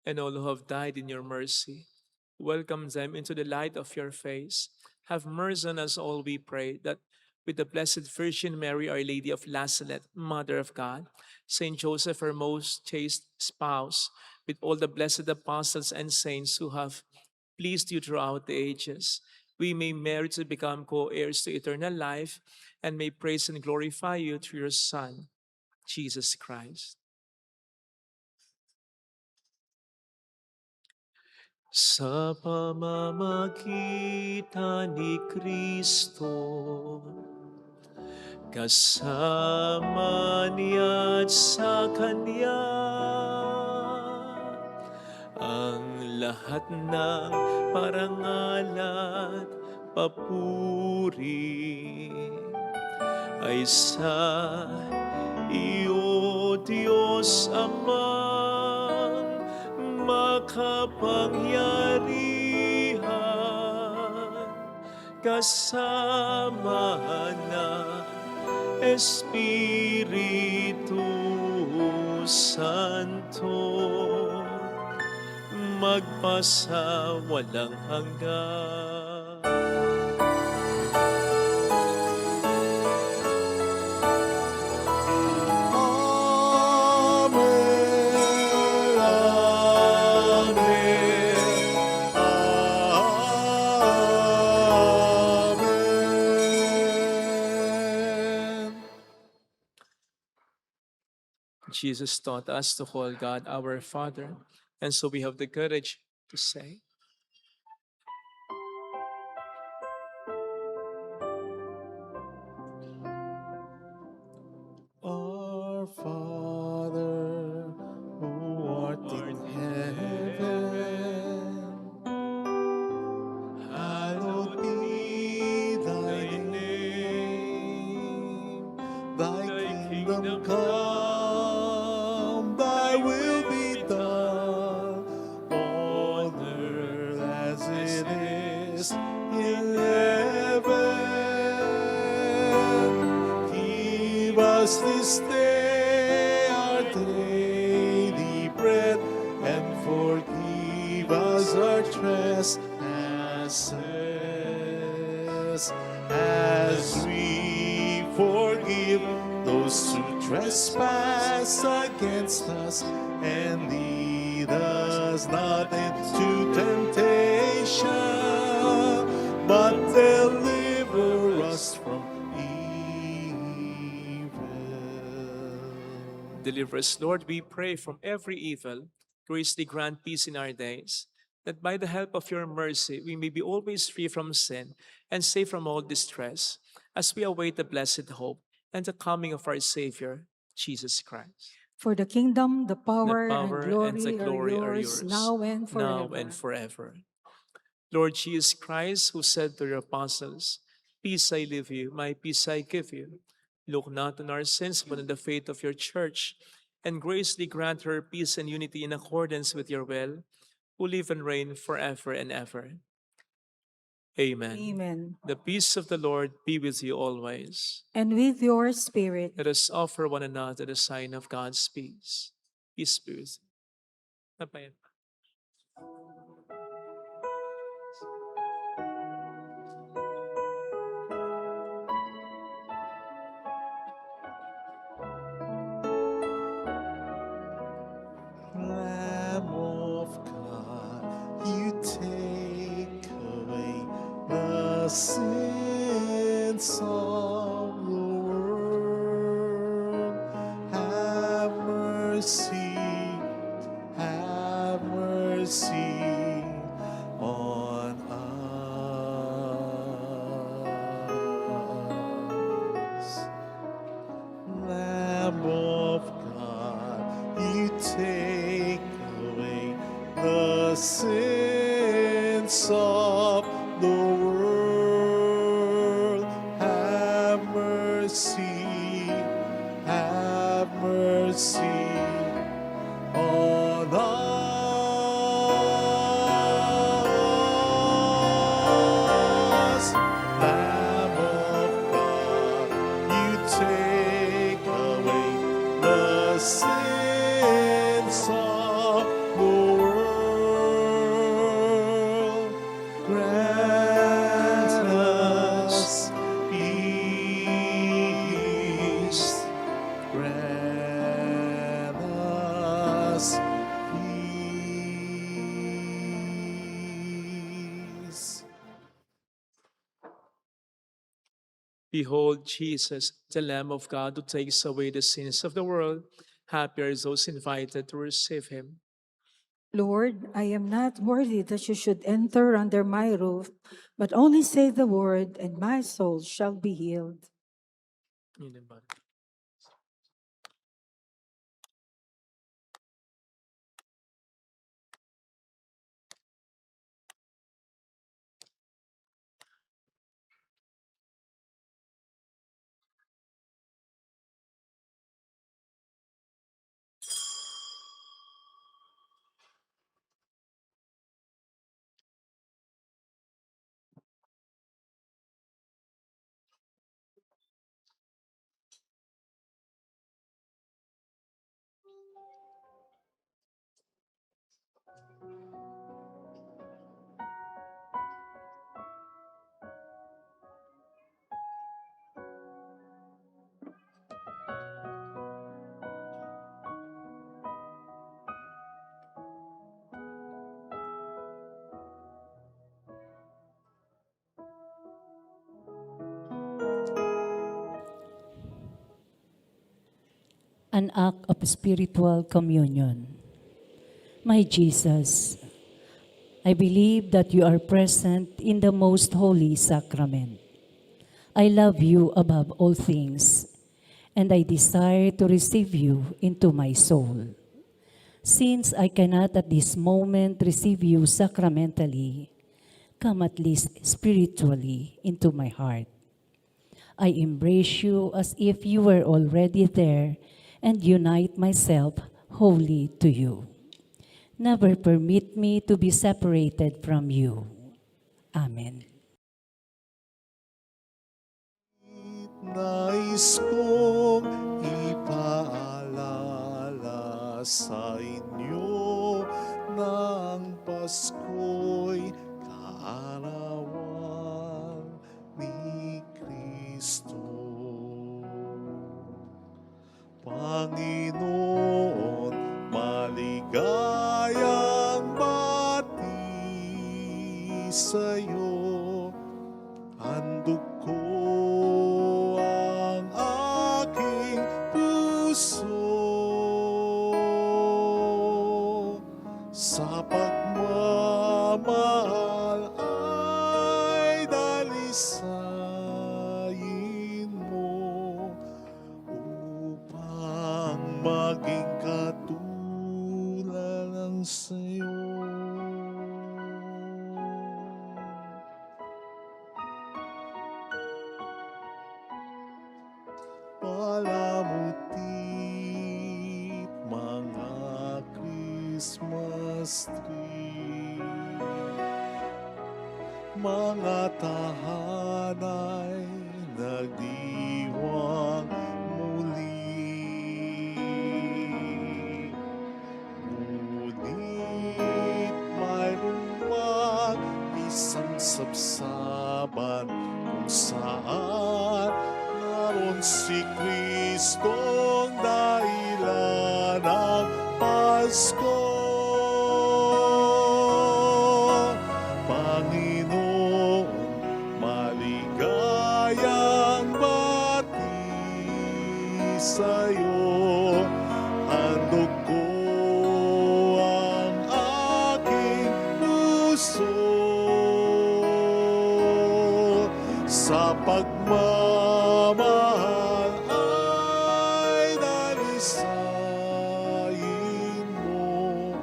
S2: And all who have died in your mercy, welcome them into the light of your face. Have mercy on us all, we pray, that with the Blessed Virgin Mary, Our Lady of Lazaret, Mother of God, Saint Joseph, her most chaste spouse, with all the blessed apostles and saints who have pleased you throughout the ages, we may merit to become co-heirs to eternal life and may praise and glorify you through your Son, Jesus Christ. Sa pamamagitan ni Kristo, kasama niya at sa Kanya, ang lahat ng parangal at papuri ay sa iyo, Diyos Amang makapangyarihan, kasama ng Espiritu Santo, magpasa walang hanggan. Jesus taught us to call God our Father, and so we have the courage to say,
S1: Our Father, who art in heaven, hallowed be thy name. Thy kingdom come, thy will be done on earth trespasses, as we forgive those who trespass against us, and lead us not into temptation, but deliver us from evil.
S2: Deliver us, Lord, we pray, from every evil. Graciously grant peace in our days, that by the help of your mercy we may be always free from sin and safe from all distress, as we await the blessed hope and the coming of our Savior, Jesus Christ.
S3: For the kingdom, the
S2: The
S3: power,
S2: power
S3: and
S2: and the
S3: glory
S2: glory
S3: are
S2: are
S3: yours,
S2: yours,
S3: now and
S2: now
S3: forever.
S2: and forever. Lord Jesus Christ, who said to your apostles, "Peace I leave you, my peace I give you," look not on our sins, but on the faith of your church, and graciously grant her peace and unity in accordance with your will, who live and reign forever and ever. Amen.
S3: Amen.
S2: The peace of the Lord be with you always.
S3: And with your spirit.
S2: Let us offer one another the sign of God's peace. Peace be with you. Bye-bye.
S1: Lamb of God, you take away the sins of the world. Have mercy, have mercy on us. Lamb of God, you take away the sins of the world. Have mercy, have mercy on us. Lamb of God, you take away the sins of the world. Grant us peace. Grant us peace.
S2: Behold Jesus, the Lamb of God, who takes away the sins of the world. Happy are those invited to receive him.
S3: Lord, I am not worthy that you should enter under my roof, but only say the word, and my soul shall be healed.
S2: Yun ang body.
S7: An act of spiritual communion. My Jesus, I believe that you are present in the most holy sacrament. I love you above all things, and I desire to receive you into my soul. Since I cannot at this moment receive you sacramentally, come at least spiritually into my heart. I embrace you as if you were already there and unite myself wholly to you. Never permit me to be separated from you. Amen.
S1: Nais kong ipaalala sa inyo ng Pasko'y kaarawan ni Kristo. Panginoon, maligayang bati sa'yo. Handog ko ang aking puso sa pagmamahal ay dalisayin mo upang maging katulad ng sa'yo. Palamutit mga Christmas tree, mga tahanay nagdiwang muli. Ngunit mayroon pang isang sabsaban kung saan naroon si Kristong dahilan ng Pasko. Panginoon, maligayang bati sa'yo. Handog ko ang aking puso sa pagmamahal ay dalisayin mo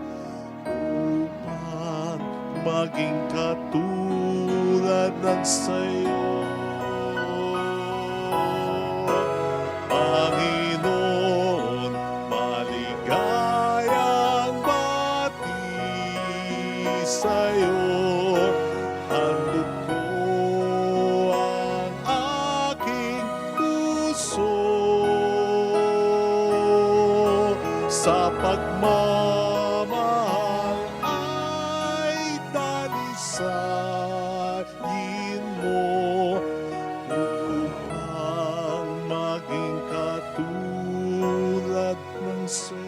S1: upang maging katulad ng sa'yo. Panginoon, maligayang bati sa'yo. Handog ko ang aking puso sa pagmamahal ay dalisayin mo upang maging katulad ng sa'yo.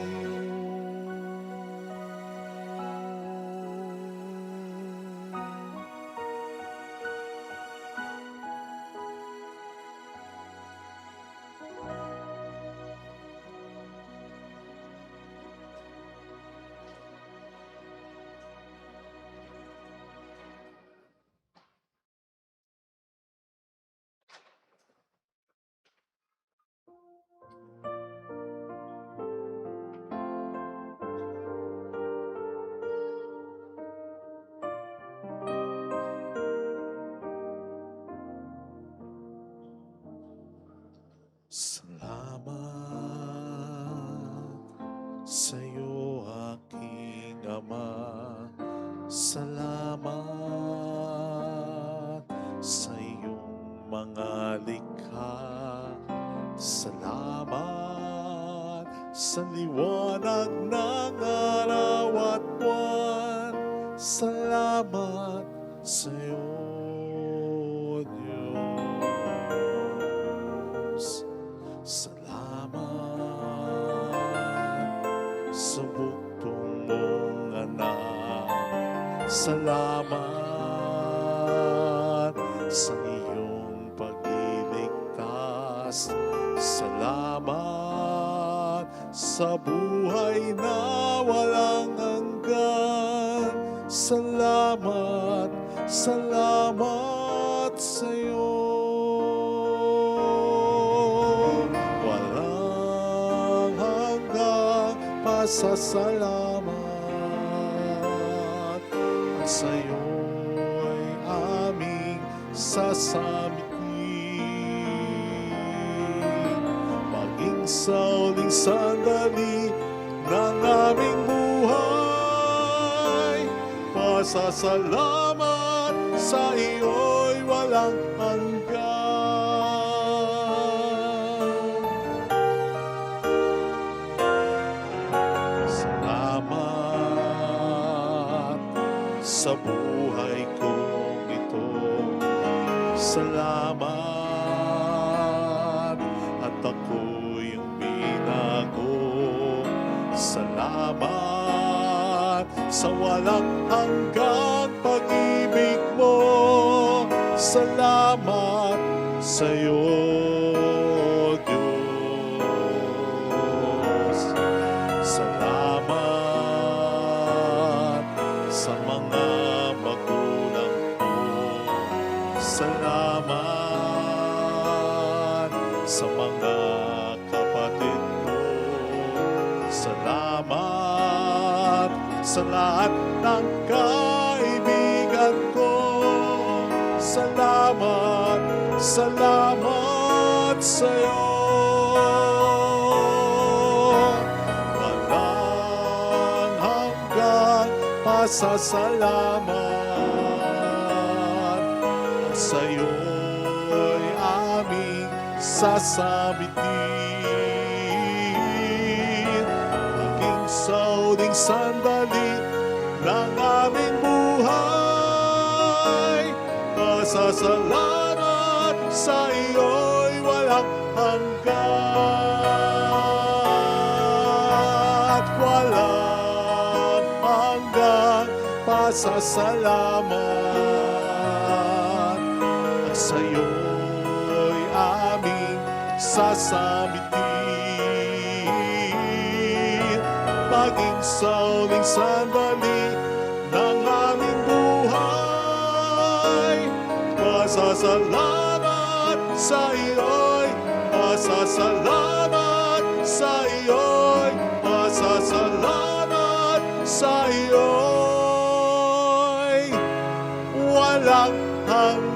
S1: Salamat sa'yo, aking Ama. Salamat sa iyong mga likha. Salamat sa liwanag ng araw at buwan. Salamat sa'yo, Diyos. Salamat sa buktong mong anak. Salamat sa iyong pagliligtas. Salamat sa buhay na walang hanggan. Salamat, salamat sa iyo. Walang hanggang pasasalamat at sa iyo'y aming sasamitin. Maging sa uling sandali ng aming buhay, pasasalamat sa iyo'y walang hanggan. Salamat sa buhay kong ito. Salamat at ako'y ang binago. Salamat sa walang hanggang pag-ibig mo. Salamat sa'yo, Diyos. Salamat sa mga magulang ko. Salamat sa mga kapatid ko. Salamat sa lahat ng kaibigan ko. Salamat, salamat sa'yo. Walang hanggang pasasalamat. At sa'yo'y aming sasabitin. Maging sa huling sandali ng aming buhay. Pasasalamat sa iyo'y walang hanggan. Walang hanggang pasasalamat. At sa'yo'y aming sasabitin. Maging sa huling sandali ng aming buhay. Pasasalamat sa iyo'y, pasasalamat sa iyo'y, pasasalamat sa iyo'y walang hanggan.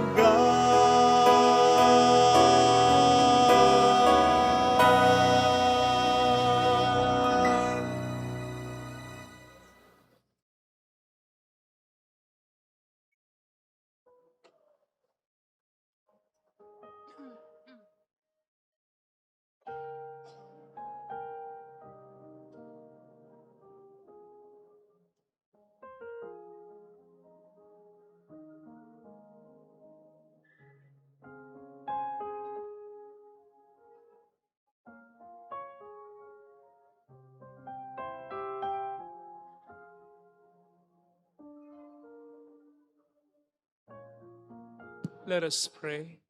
S2: Let us pray.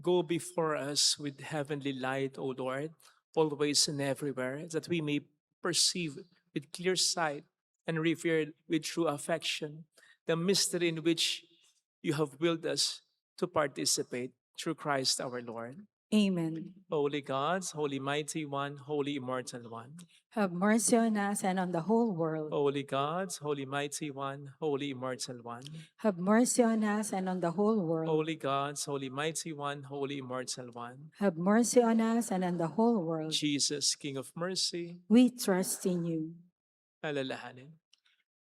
S2: Go before us with heavenly light, O Lord, always and everywhere, that we may perceive with clear sight and revere with true affection the mystery in which you have willed us to participate through Christ our Lord.
S3: Amen.
S2: Holy God, Holy Mighty One, Holy Immortal One.
S3: Have mercy on us and on the whole world.
S2: Holy God, Holy Mighty One, Holy Immortal One.
S3: Have mercy on us and on the whole world.
S2: Holy God, Holy Mighty One, Holy Immortal One.
S3: Have mercy on us and on the whole world.
S2: Jesus, King of Mercy,
S3: We trust in you.
S2: alalahanin.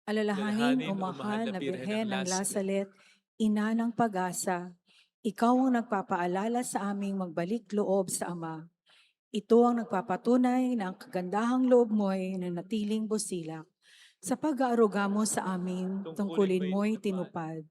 S3: Alalahanin, o mahal na Birhen ng Lasalet, ina ng pag-asa, ikaw ang nagpapaalala sa aming magbalik loob sa Ama. Ito ang nagpapatunay na ang kagandahang loob mo'y nanatiling busilak. Sa pag-aaruga mo sa amin, tungkulin mo'y tinupad.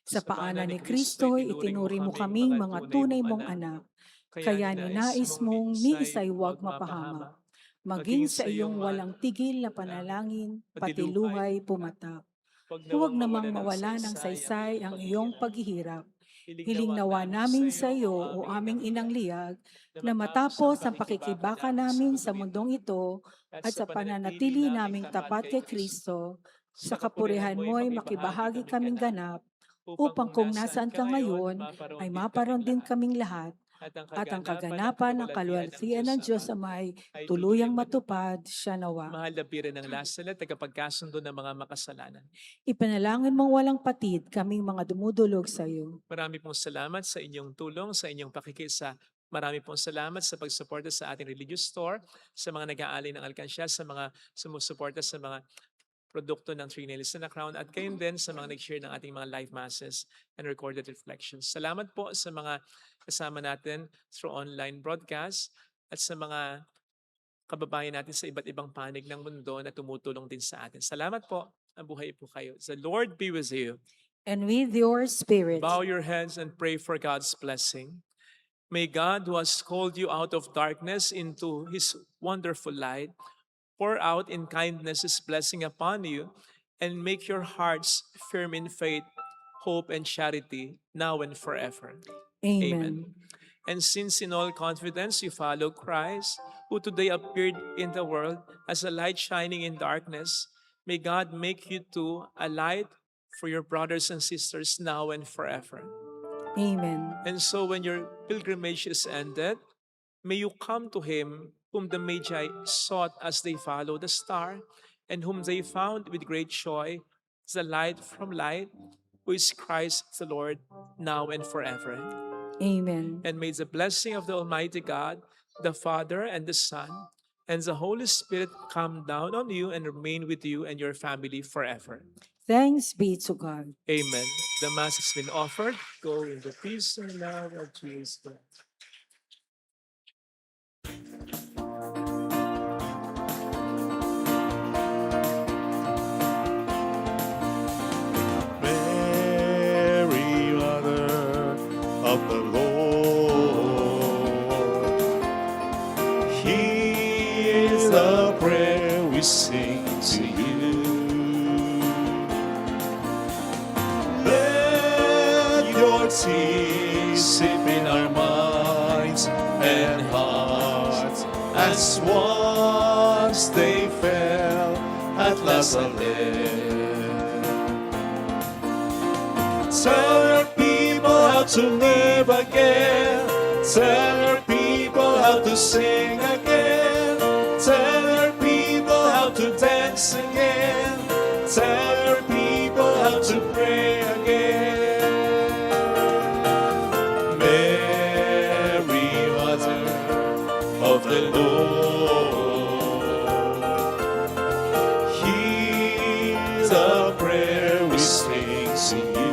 S3: Sa paanan ni Kristo'y itinuri mo kaming mga tunay mong anak. Kaya ninais mong ni isa'y huwag mapahamak. Maging sa iyong walang tigil na panalangin, pati luhay pumatak. Huwag namang mawala ng saysay ang iyong paghihirap. Hiling nawa namin sa iyo, o aming inang liyag, na matapos ang pakikibaka namin sa mundong ito at sa pananatili naming tapat kay Kristo, sa kapurihan mo'y makibahagi kaming ganap, upang kung nasaan ka ngayon, ay maparoon din kaming lahat, at ang kaganapan ng kaluwalhatian ng Diyos Amay tuluyang matupad siya nawa.
S2: Mahal na Birhen ng Lasalet, tagapagkasundo ng mga makasalanan.
S3: Ipanalangin mong walang patid kaming mga dumudulog sa iyo.
S2: Marami pong salamat sa inyong tulong, sa inyong pakikisa. Marami pong salamat sa pagsuporta sa ating religious store, sa mga nag-aalay ng alkansya, sa mga sumusuporta sa mga produkto ng Three Nails and a Crown, at gayon din sa mga nag-share ng ating mga live masses and recorded reflections. Salamat po sa mga kasama natin through online broadcast at sa mga kababayan natin sa iba't ibang panig ng mundo na tumutulong din sa atin. Salamat po. Mabuhay po kayo. The Lord be with you.
S3: And with your spirit.
S2: Bow your heads and pray for God's blessing. May God, who has called you out of darkness into His wonderful light, pour out in kindness His blessing upon you and make your hearts firm in faith, hope, and charity now and forever.
S3: Amen.
S2: And since in all confidence you follow Christ, who today appeared in the world as a light shining in darkness, may God make you too a light for your brothers and sisters now and forever.
S3: Amen.
S2: And so when your pilgrimage is ended, may you come to Him whom the Magi sought as they followed the star, and whom they found with great joy, the light from light, who is Christ the Lord, now and forever.
S3: Amen.
S2: And may the blessing of the Almighty God, the Father and the Son, and the Holy Spirit come down on you and remain with you and your family forever.
S3: Thanks be to God.
S2: Amen. The Mass has been offered. Go in the peace and love of Jesus.
S1: Mary, Mother of the Lord, hear the prayer we sing to you. Let your tears sip in our minds and hearts, as once they fell at Nazareth. Tell your people how to live again. Tell your people how to sing again. Tell your people how to dance again. Tell your people how to pray again. Mary, Mother of the Lord, hear the prayer we sing to you.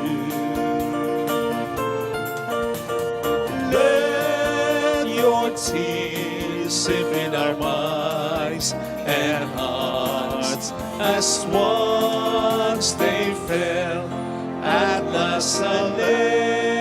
S1: Let your tears sip in our minds and hearts, as once they fell at Nazareth.